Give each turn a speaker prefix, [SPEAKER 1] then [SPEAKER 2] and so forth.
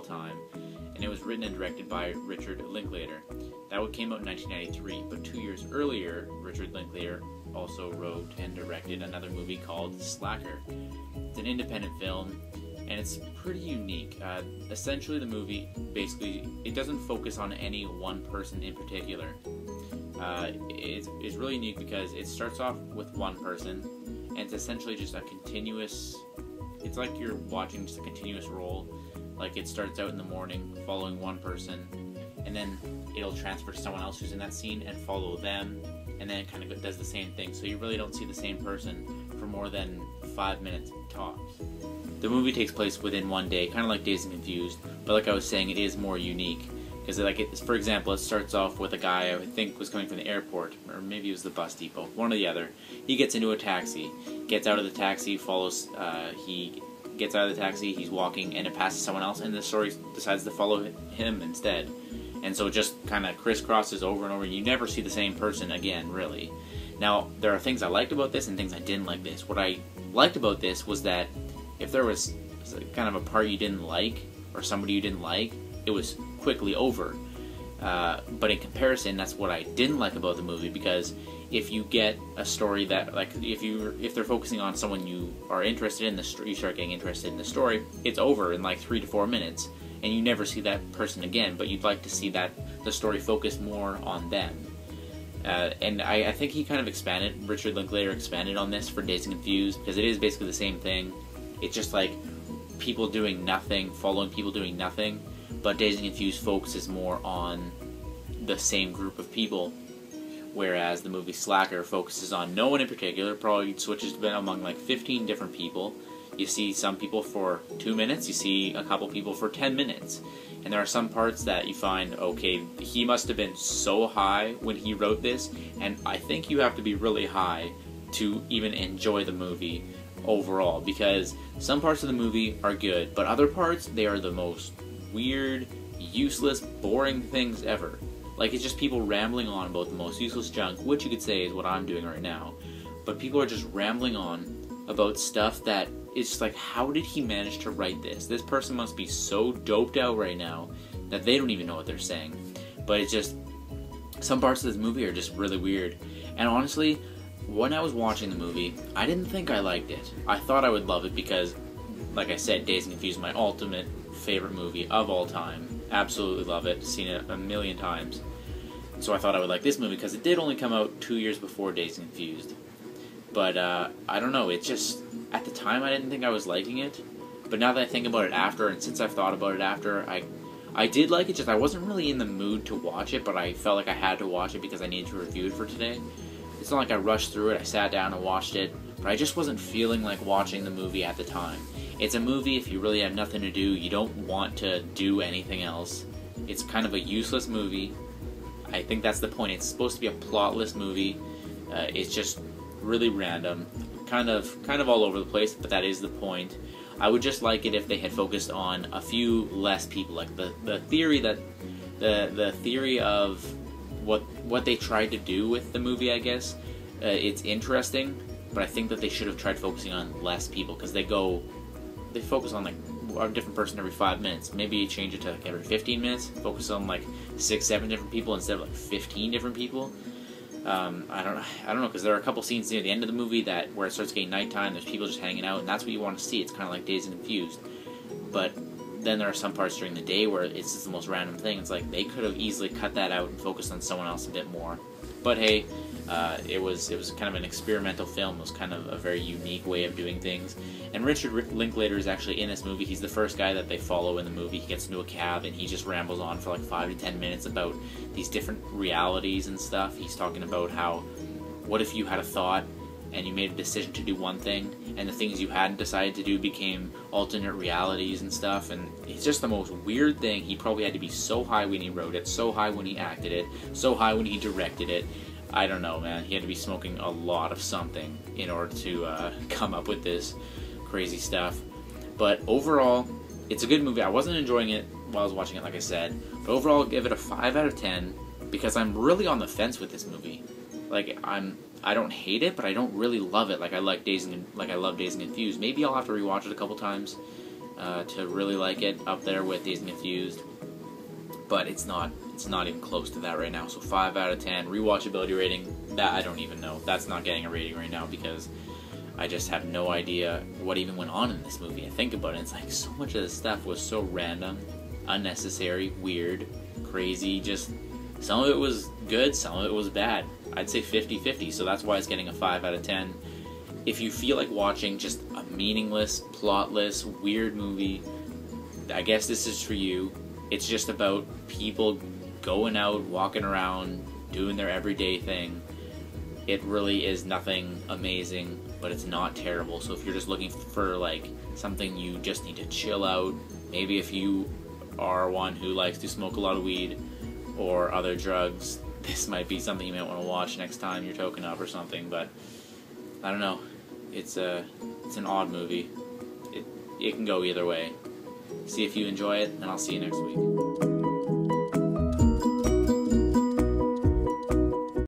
[SPEAKER 1] time, and it was written and directed by Richard Linklater. That one came out in 1993, but 2 years earlier, Richard Linklater also wrote and directed another movie called Slacker. It's an independent film, and it's pretty unique. Essentially, the movie, basically, it doesn't focus on any one person in particular. It's really unique because it starts off with one person, and it's essentially just a continuous, it's like you're watching just a continuous roll. Like, it starts out in the morning following one person, and then it'll transfer to someone else who's in that scene and follow them, and then it kind of does the same thing. So you really don't see the same person for more than 5 minutes tops. The movie takes place within one day, kind of like Dazed and Confused, but like I was saying, it is more unique. Because, for example, it starts off with a guy I think was coming from the airport, or maybe it was the bus depot, one or the other. He gets into a taxi, gets out of the taxi, he gets out of the taxi, he's walking, and it passes someone else, and the story decides to follow him instead. And so it just kind of crisscrosses over and over, and you never see the same person again, really. Now, there are things I liked about this and things I didn't like this. What I liked about this was that if there was kind of a part you didn't like, or somebody you didn't like, it was quickly over. But in comparison, that's what I didn't like about the movie, because if you get a story that, like, if they're focusing on someone you are interested in, you start getting interested in the story, it's over in like 3 to 4 minutes, and you never see that person again. But you'd like to see that the story focus more on them. And I think he kind of Richard Linklater expanded on this for Dazed and Confused, because it is basically the same thing. It's just like people doing nothing, following people doing nothing, but Dazed and Confused focuses more on the same group of people, whereas the movie Slacker focuses on no one in particular, probably switches among like 15 different people. You see some people for 2 minutes, you see a couple people for 10 minutes, and there are some parts that you find, okay, he must have been so high when he wrote this, and I think you have to be really high to even enjoy the movie overall, because some parts of the movie are good, but other parts, they are the most weird, useless, boring things ever. Like, it's just people rambling on about the most useless junk, which you could say is what I'm doing right now. But people are just rambling on about stuff that is just like, how did he manage to write this? This person must be so doped out right now that they don't even know what they're saying. But it's just, some parts of this movie are just really weird. And honestly, when I was watching the movie, I didn't think I liked it. I thought I would love it because, like I said, Dazed and Confused is my ultimate favorite movie of all time. Absolutely love it. Seen it a million times. So I thought I would like this movie because it did only come out 2 years before Dazed and Confused. But I don't know, it just, at the time I didn't think I was liking it. But now that I think about it after, and since I've thought about it after, I did like it, just I wasn't really in the mood to watch it, but I felt like I had to watch it because I needed to review it for today. It's not like I rushed through it, I sat down and watched it, but I just wasn't feeling like watching the movie at the time. It's a movie if you really have nothing to do, you don't want to do anything else. It's kind of a useless movie. I think that's the point. It's supposed to be a plotless movie. It's just really random, kind of all over the place, but that is the point. I would just like it if they had focused on a few less people, like the theory that the theory of what they tried to do with the movie, I guess. It's interesting, but I think that they should have tried focusing on less people, because they focus on like a different person every 5 minutes. Maybe change it to like every 15 minutes, focus on like 6-7 different people instead of like 15 different people. I don't know, because there are a couple scenes near the end of the movie where it starts getting nighttime, there's people just hanging out, and that's what you want to see. It's kind of like Dazed and Confused. But then there are some parts during the day where it's just the most random thing. It's like they could have easily cut that out and focused on someone else a bit more. But hey, it was kind of an experimental film. It was kind of a very unique way of doing things. And Richard Linklater is actually in this movie. He's the first guy that they follow in the movie. He gets into a cab and he just rambles on for like 5 to 10 minutes about these different realities and stuff. He's talking about how, what if you had a thought and you made a decision to do one thing, and the things you hadn't decided to do became alternate realities and stuff, and it's just the most weird thing. He probably had to be so high when he wrote it, so high when he acted it, so high when he directed it. I don't know, man. He had to be smoking a lot of something in order to come up with this crazy stuff. But overall, it's a good movie. I wasn't enjoying it while I was watching it, like I said, but overall I'll give it a 5 out of 10, because I'm really on the fence with this movie. Like, I don't hate it, but I don't really love it. Like I love Dazed and Confused. Maybe I'll have to rewatch it a couple times. to really like it, up there with Dazed and Confused, but it's not even close to that right now. So 5 out of 10. Rewatchability rating, that I don't even know. That's not getting a rating right now because I just have no idea what even went on in this movie. I think about it, it's like so much of the stuff was so random, unnecessary, weird, crazy. Just some of it was good, some of it was bad. I'd say 50-50, so that's why it's getting a 5 out of 10. If you feel like watching just a meaningless, plotless, weird movie, I guess this is for you. It's just about people going out, walking around, doing their everyday thing. It really is nothing amazing, but it's not terrible. So if you're just looking for like something you just need to chill out, maybe if you are one who likes to smoke a lot of weed or other drugs, this might be something you might want to watch next time you're toking up or something. But I don't know. It's an odd movie. It can go either way. See if you enjoy it, and I'll see you next week.